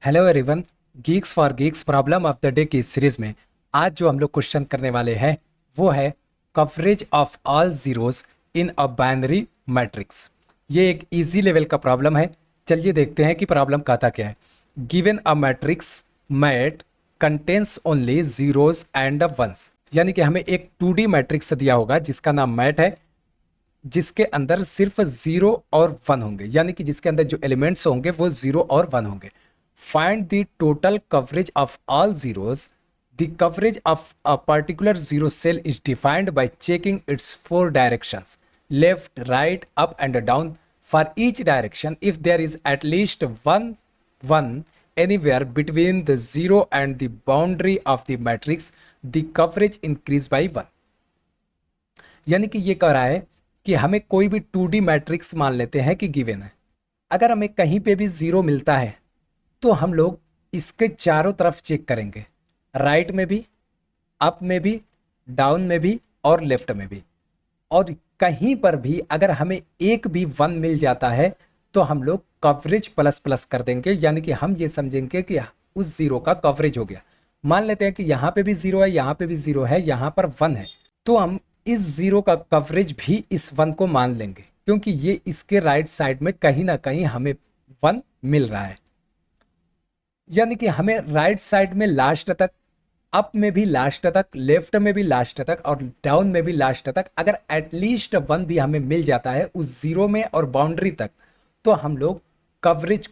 Hello everyone. Geeks for Geeks problem of the day की series में आज जो हम लोग क्वेश्चन करने वाले हैं वो है coverage of all zeros in a binary matrix. ये एक इजी लेवल का प्रॉब्लम है। चलिए देखते हैं कि प्रॉब्लम कहता क्या है। Given a matrix mat contains only zeros and ones, यानी कि हमें एक 2D मैट्रिक्स दिया होगा जिसका नाम मैट है, जिसके अंदर सिर्फ 0 और 1 होंगे, यानी कि जिसके अंदर जो एलिमेंट्स होंगे वो 0 और 1 होंगे। Find the total coverage of all zeros. The coverage of a particular zero cell is defined by checking its 4 directions, left, right, up and down. For each direction if there is at least one anywhere between the zero and the boundary of the matrix, the coverage increase by 1। यानी कि ये कह रहा है कि हमें कोई भी 2D मैट्रिक्स मान लेते हैं कि गिवन है। अगर हमें कहीं पे भी जीरो मिलता है तो हम लोग इसके चारों तरफ चेक करेंगे, राइट में भी, अप में भी, डाउन में भी और लेफ्ट में भी। और कहीं पर भी अगर हमें एक भी 1 मिल जाता है तो हम लोग कवरेज प्लस प्लस कर देंगे, यानी कि हम ये समझेंगे कि उस जीरो का कवरेज हो गया। मान लेते हैं कि यहाँ पे भी जीरो है, यहाँ पे भी जीरो है, यहाँ पर 1 है, तो हम इस जीरो का कवरेज भी इस 1 को मान लेंगे, क्योंकि ये इसके राइट साइड में कहीं ना कहीं हमें 1 मिल रहा है। यानी कि हमें राइट साइड में लास्ट तक, अप में भी लास्ट तक, लेफ्ट में भी लास्ट तक और डाउन में भी लास्ट तक अगर एटलीस्ट 1 भी हमें मिल जाता है उस जीरो में और बाउंड्री तक, तो हम लोग कवरेज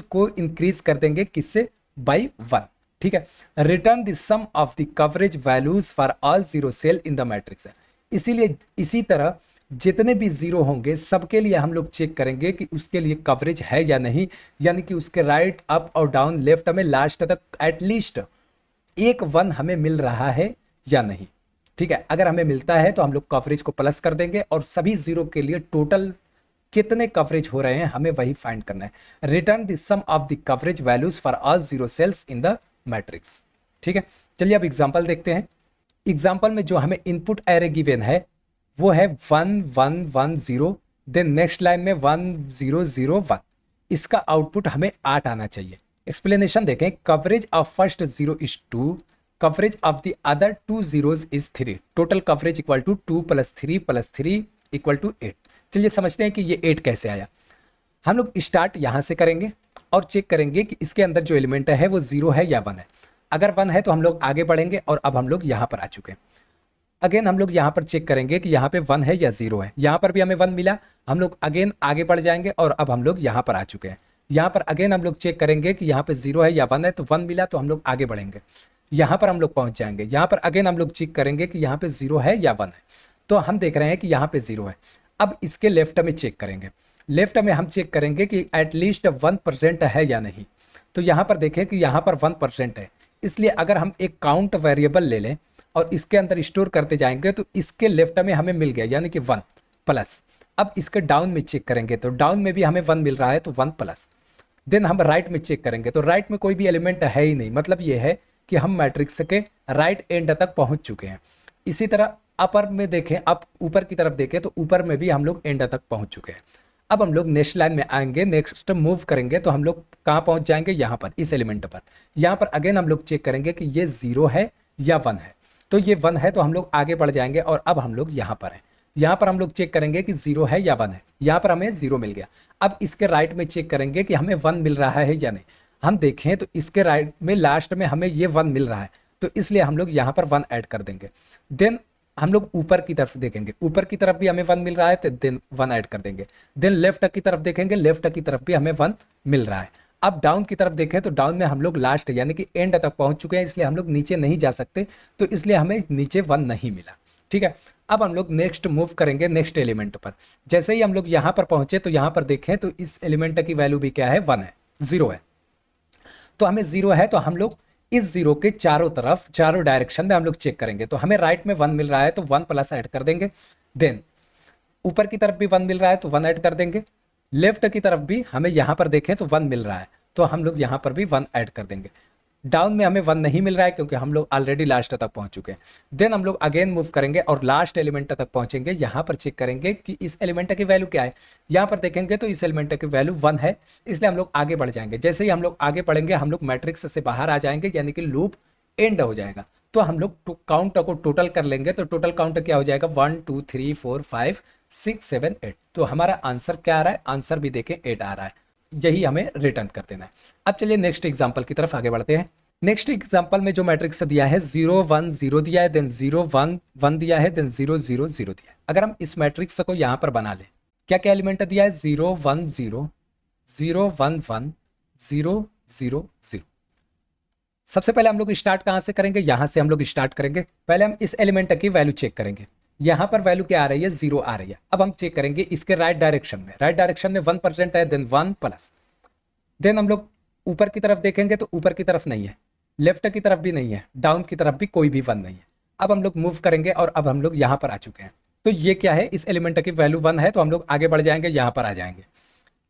को इंक्रीज कर देंगे, किससे? बाई 1। ठीक है। Return the sum of the coverage values for all zero cell in the matrix. इसीलिए इसी तरह जितने भी जीरो होंगे सबके लिए हम लोग चेक करेंगे कि उसके लिए कवरेज है या नहीं, यानी कि उसके राइट, अप और डाउन, लेफ्ट में लास्ट तक एटलीस्ट एक 1 हमें मिल रहा है या नहीं। ठीक है। अगर हमें मिलता है तो हम लोग कवरेज को प्लस कर देंगे और सभी जीरो के लिए टोटल कितने कवरेज हो रहे हैं हमें वही फाइंड करना है। Return the sum of the coverage values for all zero cells in the matrix. ठीक है। चलिए अब एग्जांपल देखते हैं। एग्जांपल में जो हमें इनपुट एरे गिवन है वो है 1 1 1 0, देन नेक्स्ट लाइन में 1 0 0 1। इसका आउटपुट हमें 8 आना चाहिए। एक्सप्लेनेशन देखें। Coverage of first zero is 2, coverage of the other 2 zeros is 3, total coverage equal to 2 + 3 + 3 equal to 8। चलिए समझते हैं कि ये 8 कैसे आया। हम लोग स्टार्ट यहाँ से करेंगे और चेक करेंगे कि इसके अंदर जो एलिमेंट है वो 0 है या 1 है। अगर 1 है तो हम लोग आगे बढ़ेंगे और अब हम लोग यहाँ पर आ चुके हैं। अगेन हम लोग यहाँ पर चेक करेंगे कि यहाँ पे 1 है या 0 है। यहाँ पर भी हमें 1 मिला, हम लोग अगेन आगे बढ़ जाएंगे और अब हम लोग यहाँ पर आ चुके हैं। यहाँ पर अगेन हम लोग चेक करेंगे कि यहाँ पे 0 है या 1 है, तो 1 मिला तो हम लोग आगे बढ़ेंगे, यहाँ पर हम लोग पहुँच जाएंगे। यहाँ पर अगेन हम लोग चेक करेंगे कि यहाँ पे 0 है या 1 है, तो हम देख रहे हैं कि यहाँ पे 0 है। अब इसके लेफ्ट में चेक करेंगे। लेफ्ट में हम चेक करेंगे कि एटलीस्ट 1% है या नहीं, तो यहाँ पर देखें कि यहाँ पर 1% है। इसलिए अगर हम एक काउंट वेरिएबल ले लें और इसके अंदर स्टोर करते जाएंगे तो इसके लेफ्ट में हमें मिल गया, यानी कि 1 प्लस। अब इसके डाउन में चेक करेंगे तो डाउन में भी हमें 1 मिल रहा है, तो 1 प्लस। देन हम राइट में चेक करेंगे तो राइट में कोई भी एलिमेंट है ही नहीं, मतलब ये है कि हम मैट्रिक्स के राइट एंड तक पहुंच चुके हैं। इसी तरह अपर में देखें, अब ऊपर की तरफ देखें तो ऊपर में भी हम लोग एंड तक पहुंच चुके हैं। अब हम लोग नेक्स्ट लाइन में आएंगे, नेक्स्ट मूव करेंगे तो हम लोग कहाँ पहुंच जाएंगे? यहाँ पर, इस एलिमेंट पर। यहाँ पर अगेन हम लोग चेक करेंगे कि ये 0 है या 1 है, तो ये 1 है तो हम लोग आगे बढ़ जाएंगे और अब हम लोग यहाँ पर हैं। यहाँ पर हम लोग चेक करेंगे कि 0 है या 1 है, यहाँ पर हमें 0 मिल गया। अब इसके राइट में चेक करेंगे कि हमें 1 मिल रहा है या नहीं। हम देखें तो इसके राइट में लास्ट में हमें ये 1 मिल रहा है, तो इसलिए हम लोग यहाँ पर 1 ऐड कर देंगे। देन हम लोग ऊपर की तरफ देखेंगे, ऊपर की तरफ भी हमें 1 मिल रहा है, तो देन 1 ऐड कर देंगे। देन लेफ्ट की तरफ देखेंगे, लेफ्ट की तरफ भी हमें 1 मिल रहा है। अब डाउन की तरफ देखें तो डाउन में हम लोग लास्ट यानी कि एंड तक पहुंच चुके हैं, इसलिए हम लोग नीचे नहीं जा सकते, तो इसलिए हमें नीचे 1 नहीं मिला। ठीक है। अब हम लोग नेक्स्ट मूव करेंगे नेक्स्ट एलिमेंट पर। जैसे ही हम लोग यहाँ पर पहुंचे तो यहाँ पर देखें तो इस एलिमेंट की वैल्यू भी क्या है? 1 है, 0 है। तो हमें 0 है तो हम लोग इस 0 के चारों तरफ, चारों डायरेक्शन में हम लोग चेक करेंगे, तो हमें राइट में 1 मिल रहा है तो 1 प्लस ऐड कर देंगे। देन ऊपर की तरफ भी 1 मिल रहा है तो 1 ऐड कर देंगे। लेफ्ट की तरफ भी हमें यहाँ पर देखें तो 1 मिल रहा है, तो हम लोग यहाँ पर भी 1 ऐड कर देंगे। डाउन में हमें 1 नहीं मिल रहा है क्योंकि हम लोग ऑलरेडी लास्ट तक पहुंच चुके हैं। देन हम लोग अगेन मूव करेंगे और लास्ट एलिमेंट तक पहुंचेंगे। यहाँ पर चेक करेंगे कि इस एलिमेंट की वैल्यू क्या है। यहाँ पर देखेंगे तो इस एलिमेंट की वैल्यू 1 है, इसलिए हम लोग आगे बढ़ जाएंगे। जैसे ही हम लोग आगे बढ़ेंगे हम लोग मैट्रिक्स से बाहर आ जाएंगे, यानी कि लूप एंड हो जाएगा। तो हम लोग काउंट को टोटल कर लेंगे, तो टोटल काउंट क्या हो जाएगा 1 2 3 4 5 6 7 8। तो हमारा आंसर क्या आ रहा है, आंसर भी देखें 8 आ रहा है। यही हमें रिटर्न कर देना है। अब चलिए नेक्स्ट एग्जांपल की तरफ आगे बढ़ते हैं। नेक्स्ट एग्जांपल में जो मैट्रिक्स दिया है 0 1 0 दिया है, देन 0 1 1 दिया है, देन 0 0 0 दिया है। अगर हम इस मैट्रिक्स को यहां पर बना लें, क्या क्या एलिमेंट दिया है 0 1 0 0 1 1 0 0 0। सबसे पहले हम लोग स्टार्ट कहां से करेंगे, यहां से हम लोग स्टार्ट करेंगे। पहले हम इस एलिमेंट की वैल्यू चेक करेंगे। यहां पर वैल्यू क्या आ रही है 0 आ रही है। अब हम चेक करेंगे इसके राइट डायरेक्शन में। राइट डायरेक्शन में 1% है, देन 1 प्लस। देन हम लोग ऊपर की तरफ देखेंगे तो ऊपर की तरफ नहीं है, लेफ्ट की तरफ भी नहीं है, डाउन की तरफ भी कोई भी 1 नहीं है। अब हम लोग मूव करेंगे और अब हम लोग यहां पर आ चुके हैं। तो ये क्या है, इस एलिमेंट की वैल्यू 1 है, तो हम लोग आगे बढ़ जाएंगे, यहां पर आ जाएंगे।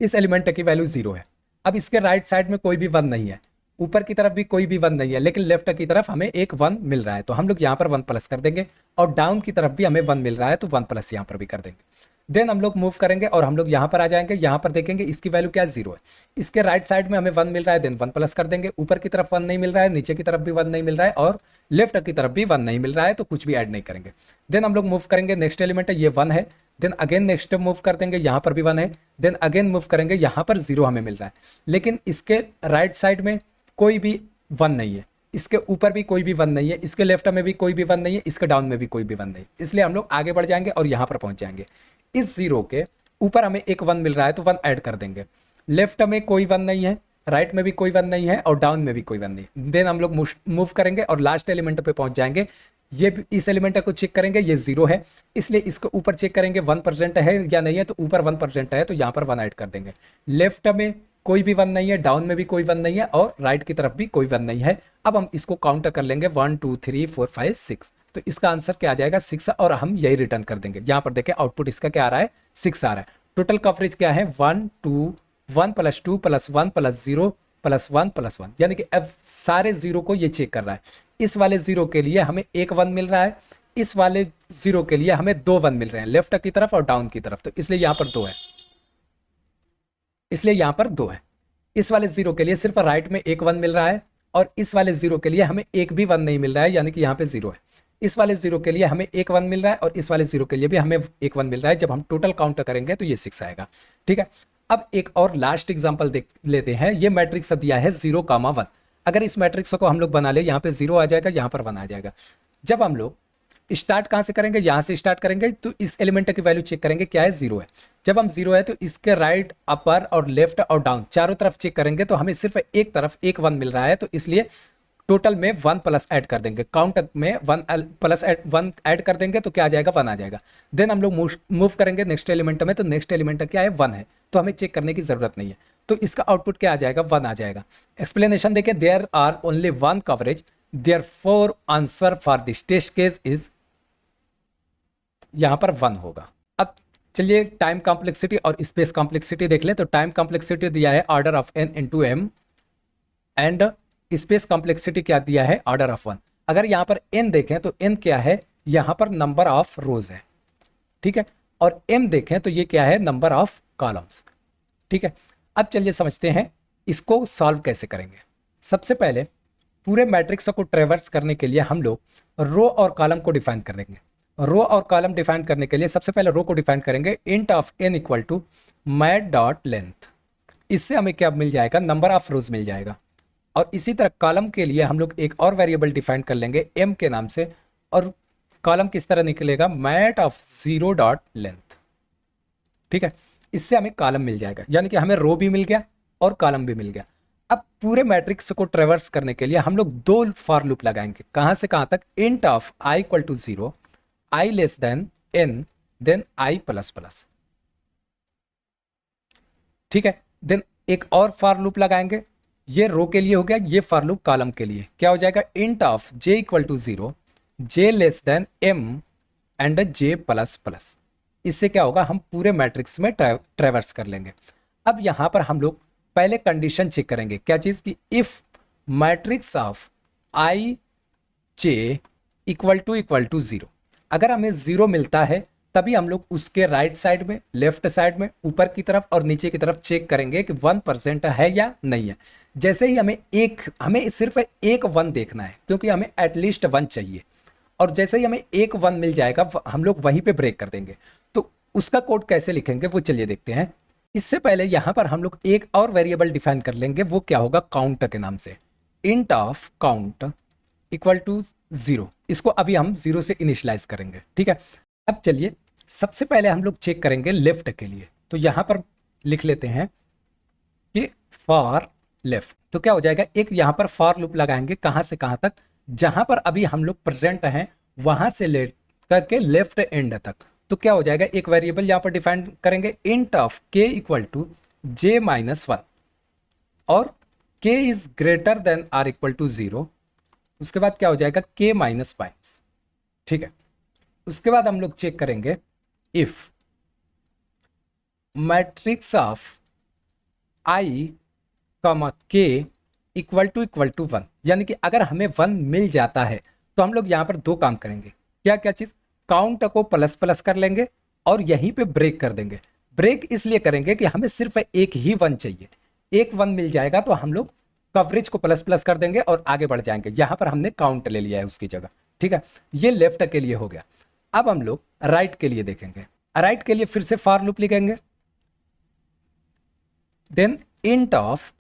इस एलिमेंट की वैल्यू 0 है। अब इसके राइट साइड में कोई भी 1 नहीं है, ऊपर की तरफ भी कोई भी 1 नहीं है, लेकिन लेफ्ट की तरफ हमें एक 1 मिल रहा है, तो हम लोग यहाँ पर 1 प्लस कर देंगे। और डाउन की तरफ भी हमें 1 मिल रहा है, तो 1 प्लस यहाँ पर भी कर देंगे। देन हम लोग मूव करेंगे और हम लोग यहाँ पर आ जाएंगे। यहाँ पर देखेंगे इसकी वैल्यू क्या है 0 है। इसके राइट साइड में हमें 1 मिल रहा है, देन 1 प्लस कर देंगे। ऊपर की तरफ 1 नहीं मिल रहा है, नीचे की तरफ भी 1 नहीं मिल रहा है, और लेफ्ट की तरफ भी 1 नहीं मिल रहा है, तो कुछ भी ऐड नहीं करेंगे। देन हम लोग मूव करेंगे, नेक्स्ट एलिमेंट है ये 1 है। देन अगेन नेक्स्ट मूव कर देंगे, यहाँ पर भी 1 है। देन अगेन मूव करेंगे, यहाँ पर 0 हमें मिल रहा है, लेकिन इसके राइट साइड में कोई भी 1 नहीं है, इसके ऊपर भी कोई भी 1 नहीं है, इसके लेफ्ट में भी कोई भी 1 नहीं है, इसके डाउन में भी कोई भी 1 नहीं है। इसलिए हम लोग आगे बढ़ जाएंगे और यहाँ पर पहुंच जाएंगे। इस 0 के ऊपर हमें एक 1 मिल रहा है, तो 1 ऐड कर देंगे। लेफ्ट में कोई 1 नहीं है, राइट में भी कोई 1 नहीं है, और डाउन में भी कोई 1 नहीं है। देन हम लोग मूव करेंगे और लास्ट एलिमेंट पे पहुंच जाएंगे। ये इस एलिमेंट को चेक करेंगे, ये 0 है, इसलिए इसके ऊपर चेक करेंगे 1% है या नहीं है, तो ऊपर 1% है, तो यहाँ पर 1 ऐड कर देंगे। लेफ्ट में कोई भी 1 नहीं है, डाउन में भी कोई 1 नहीं है, और राइट की तरफ भी कोई 1 नहीं है। अब हम इसको काउंट कर लेंगे 1 2 3 4 5 6। तो इसका आंसर क्या आ जाएगा 6, और हम यही रिटर्न कर देंगे। यहाँ पर देखें आउटपुट इसका क्या आ रहा है 6 आ रहा है। टोटल कवरेज क्या है 1 2 1 plus 2 plus 1 plus 0 plus 1 plus 1, यानी कि अब सारे 0 को ये चेक कर रहा है। इस वाले 0 के लिए हमें एक 1 मिल रहा है, इस वाले 0 के लिए हमें 2 1 मिल रहे हैं, लेफ्ट की तरफ और डाउन की तरफ, तो इसलिए यहाँ पर 2 है, इसलिए यहाँ पर 2 है। इस वाले 0 के लिए सिर्फ राइट में एक 1 मिल रहा है, और इस वाले 0 के लिए हमें एक भी 1 नहीं मिल रहा है, यानी कि यहाँ पे 0 है। इस वाले 0 के लिए हमें एक 1 मिल रहा है, और इस वाले 0 के लिए भी हमें एक 1 मिल रहा है। जब हम टोटल काउंट करेंगे तो ये 6 आएगा। ठीक है, अब एक और लास्ट एग्जाम्पल देख लेते हैं। ये मैट्रिक्स दिया है 0 1। अगर इस मैट्रिक्स को हम लोग बना ले, यहाँ पे 0 आ जाएगा, यहाँ पर 1 आ जाएगा। जब हम लोग स्टार्ट कहां से करेंगे, यहां से स्टार्ट करेंगे, तो इस एलिमेंट की वैल्यू चेक करेंगे क्या है 0 है। जब हम 0 है तो इसके राइट अपर और लेफ्ट और डाउन चारों तरफ चेक करेंगे, तो हमें सिर्फ एक तरफ एक 1 मिल रहा है, तो इसलिए टोटल में 1 प्लस ऐड कर देंगे। काउंट में 1 प्लस 1 ऐड कर देंगे, तो क्या आ जाएगा 1 आ जाएगा। देन हम लोग मूव करेंगे नेक्स्ट एलिमेंट में, तो नेक्स्ट एलिमेंट क्या है 1 है, तो हमें चेक करने की जरूरत नहीं है, तो इसका आउटपुट क्या आ जाएगा 1 आ जाएगा। एक्सप्लेनेशन देखिए, there are only 1 coverage, therefore answer for this test case is, यहां पर 1 होगा। अब चलिए टाइम कॉम्प्लेक्सिटी और स्पेस कॉम्प्लेक्सिटी देख लें। तो टाइम कॉम्प्लेक्सिटी दिया है order of n into m, and space complexity क्या दिया है ऑर्डर ऑफ 1। अगर यहां पर n देखें तो n क्या है, यहां पर नंबर ऑफ रोज है, ठीक है, और m देखें तो ये क्या है नंबर ऑफ कॉलम्स। ठीक है, अब चलिए समझते हैं इसको सॉल्व कैसे करेंगे। सबसे पहले पूरे मैट्रिक्स को ट्रेवर्स करने के लिए हम लोग रो और कॉलम को डिफाइन कर देंगे। रो और कॉलम डिफाइन करने के लिए सबसे पहले रो को डिफाइन करेंगे, int of n equal to mat dot length. इससे हमें क्या मिल जाएगा, नंबर ऑफ रोज मिल जाएगा। और इसी तरह कॉलम के लिए हम लोग एक और वेरिएबल डिफाइन कर लेंगे m के नाम से, और कॉलम किस तरह निकलेगा, मैट ऑफ 0 डॉट लेंथ। ठीक है, इससे हमें कॉलम मिल जाएगा, यानी कि हमें रो भी मिल गया और कॉलम भी मिल गया। अब पूरे मैट्रिक्स को ट्रेवर्स करने के लिए हम लोग 2 फॉर लूप लगाएंगे। कहां से कहां तक, int of i equal to 0, i less than n, then i plus plus. ठीक है, देन एक और फॉर लूप लगाएंगे, ये रो के लिए हो गया, ये फॉर लूप कॉलम के लिए क्या हो जाएगा, int of j equal to 0, j less than m and j plus plus. इससे क्या होगा, हम पूरे मैट्रिक्स में ट्रेवर्स कर लेंगे। अब यहां पर हम लोग पहले कंडीशन चेक करेंगे, क्या चीज की, if matrix of i j equal to 0। अगर हमें 0 मिलता है तभी हम लोग उसके राइट साइड में, लेफ्ट साइड में, ऊपर की तरफ और नीचे की तरफ चेक करेंगे कि 1% है या नहीं है। जैसे ही हमें सिर्फ एक 1 देखना है, क्योंकि हमें एटलीस्ट 1 चाहिए, और जैसे ही हमें एक 1 मिल जाएगा हम लोग वहीं पे ब्रेक कर देंगे। तो उसका कोड कैसे लिखेंगे वो चलिए देखते हैं। इससे पहले यहां पर हम लोग एक और वेरिएबल डिफाइन कर लेंगे, वो क्या होगा, काउंट के नाम से। Int of count equal to 0। इसको अभी हम 0 से इनिशियलाइज करेंगे, ठीक है। अब चलिए सबसे पहले हम लोग चेक करेंगे लेफ्ट के लिए। तो यहां पर लिख लेते हैं कि फॉर लेफ्ट। तो क्या हो जाएगा, एक यहां पर फॉर लूप लगाएंगे, कहां से कहां तक, जहां पर अभी हम लोग प्रेजेंट हैं वहां से ले करके लेफ्ट एंड तक। तो क्या हो जाएगा, एक वेरिएबल यहां पर डिफाइन करेंगे, इंट ऑफ के इक्वल टू जे माइनस 1 और k is greater than or equal to 0। उसके बाद क्या हो जाएगा, के माइनस पाइस, ठीक है। उसके बाद हम लोग चेक करेंगे if matrix of I comma के इक्वल टू 1, यानी कि अगर हमें 1 मिल जाता है तो हम लोग यहां पर दो काम करेंगे। क्या क्या चीज, काउंट को प्लस प्लस कर लेंगे और यहीं पे ब्रेक कर देंगे। ब्रेक इसलिए करेंगे कि हमें सिर्फ एक ही 1 चाहिए। एक 1 मिल जाएगा तो हम लोग कवरेज को प्लस प्लस कर देंगे और आगे बढ़ जाएंगे। यहां पर हमने काउंट ले लिया है उसकी जगह, ठीक है। ये लेफ्ट के लिए हो गया। अब हम लोग राइट के लिए देखेंगे। राइट के लिए फिर से फॉर लूप लिखेंगे, देन इंट ऑफ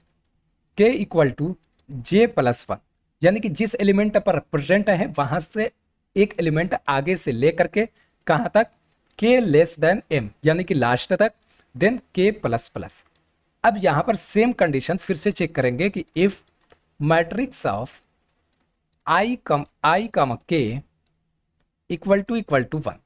के इक्वल टू जे प्लस 1, यानी कि जिस एलिमेंट पर प्रेजेंट है वहां से एक एलिमेंट आगे से लेकर के कहां तक, के लेस देन एम, यानी कि लास्ट तक, देन के प्लस प्लस। अब यहां पर सेम कंडीशन फिर से चेक करेंगे कि इफ मैट्रिक्स ऑफ आई कम के इक्वल टू 1,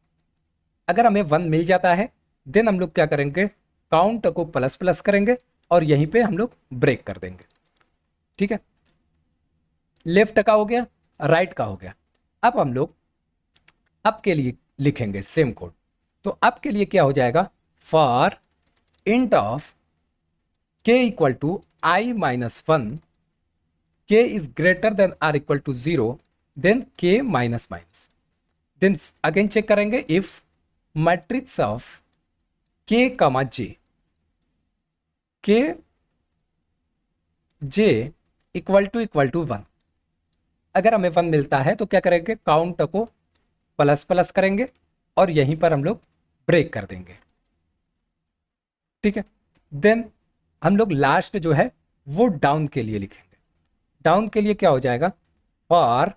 अगर हमें 1 मिल जाता है देन हम लोग क्या करेंगे, काउंट को प्लस प्लस करेंगे और यहीं पे हम लोग ब्रेक कर देंगे, ठीक है। लेफ्ट का हो गया, राइट का हो गया। अब हम लोग अप के लिए लिखेंगे सेम कोड। तो अप के लिए क्या हो जाएगा, फॉर इंट ऑफ के इक्वल टू आई माइनस 1, के is greater than or equal to 0, then K minus minus. Then again check करेंगे if matrix of K comma जे, के जे इक्वल टू 1, अगर हमें 1 मिलता है तो क्या करेंगे, काउंट को प्लस प्लस करेंगे और यहीं पर हम लोग ब्रेक कर देंगे, ठीक है। देन हम लोग लास्ट जो है वो डाउन के लिए लिखेंगे। डाउन के लिए क्या हो जाएगा, फॉर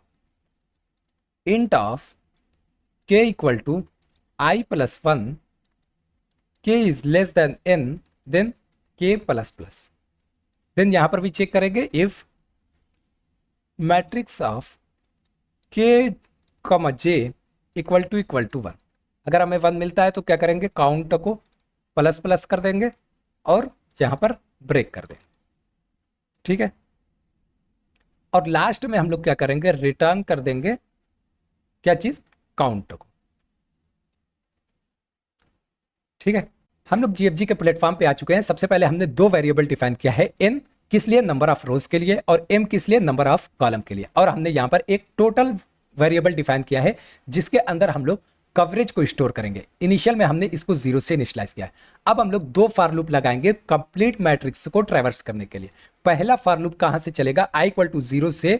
इंट ऑफ के इक्वल टू आई प्लस 1, के is less than n, then k plus plus. Then यहां पर भी चेक करेंगे if matrix of k comma j equal to 1, अगर हमें 1 मिलता है तो क्या करेंगे, काउंट को प्लस प्लस कर देंगे और यहां पर ब्रेक कर देंगे, ठीक है। और लास्ट में हम लोग क्या करेंगे, रिटर्न कर देंगे क्या चीज, काउंट को, ठीक है। हम लोग जीएफजी के प्लेटफॉर्म पे आ चुके हैं। सबसे पहले हमने दो वेरिएबल डिफाइन किया है, एन किस लिए, नंबर ऑफ रोज के लिए, और एम किस लिए, नंबर ऑफ कॉलम के लिए। और हमने यहां पर एक टोटल वेरिएबल डिफाइन किया है जिसके अंदर हम लोग कवरेज को स्टोर करेंगे। इनिशियल में हमने इसको 0 से इनिशियलाइज किया है। अब हम लोग दो फॉर लूप लगाएंगे कंप्लीट मैट्रिक्स को ट्रैवर्स करने के लिए। पहला फॉर लूप कहां से चलेगा, i इक्वल टू 0 से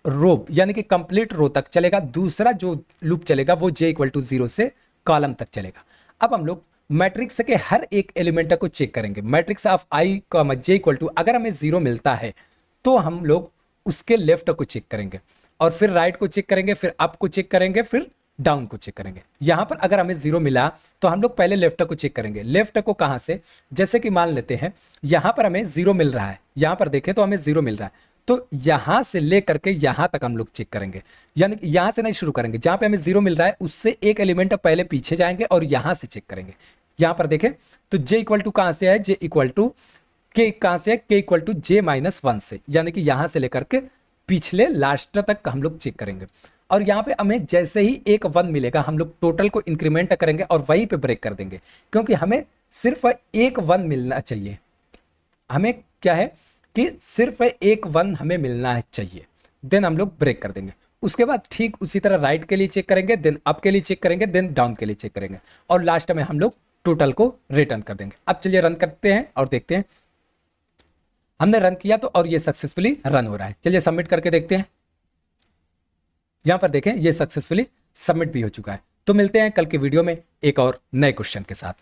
रो यानी कि कंप्लीट रो तक चलेगा। दूसरा जो लूप चलेगा वो j इक्वल टू 0 से कॉलम तक चलेगा। अब हम लोग मैट्रिक्स के हर एक एलिमेंट को चेक करेंगे। Matrix of i j equal to, अगर हमें 0 मिलता है तो हम लोग उसके लेफ्ट को चेक करेंगे और फिर राइट को चेक करेंगे, फिर अप को चेक करेंगे, फिर डाउन को चेक करेंगे। यहां पर अगर हमें 0 मिला तो हम लोग पहले लेफ्ट को चेक करेंगे। लेफ्ट को कहां से, जैसे कि मान लेते हैं यहां पर हमें 0 मिल रहा है, यहां पर देखें तो हमें 0 मिल रहा है, तो यहां से लेकर के यहां तक हम लोग चेक करेंगे। यानी कि यहां से नहीं शुरू करेंगे, जहां पे हमें 0 मिल रहा है उससे एक एलिमेंट पहले पीछे जाएंगे और यहां से चेक करेंगे। यहां पर देखें तो j इक्वल टू कहां से है, j इक्वल टू के कहां से है, k equal to j minus 1 से, यानी कि यहां से लेकर के पिछले लास्ट तक हम लोग चेक करेंगे। और यहां पे हमें जैसे ही एक 1 मिलेगा हम लोग टोटल को इंक्रीमेंट करेंगे और वहीं पे ब्रेक कर देंगे, क्योंकि हमें सिर्फ एक 1 मिलना चाहिए। हमें क्या है, कि सिर्फ एक 1 हमें मिलना है चाहिए, देन हम लोग ब्रेक कर देंगे। उसके बाद ठीक उसी तरह राइट के लिए चेक करेंगे, देन अप के लिए चेक करेंगे, देन डाउन के लिए चेक करेंगे, और लास्ट में हम लोग टोटल को रिटर्न कर देंगे। अब चलिए रन करते हैं और देखते हैं। हमने रन किया तो और ये सक्सेसफुली रन हो रहा है। चलिए सबमिट करके देखते हैं। यहां पर देखें ये सक्सेसफुली सबमिट भी हो चुका है। तो मिलते हैं कल के वीडियो में एक और नए क्वेश्चन के साथ।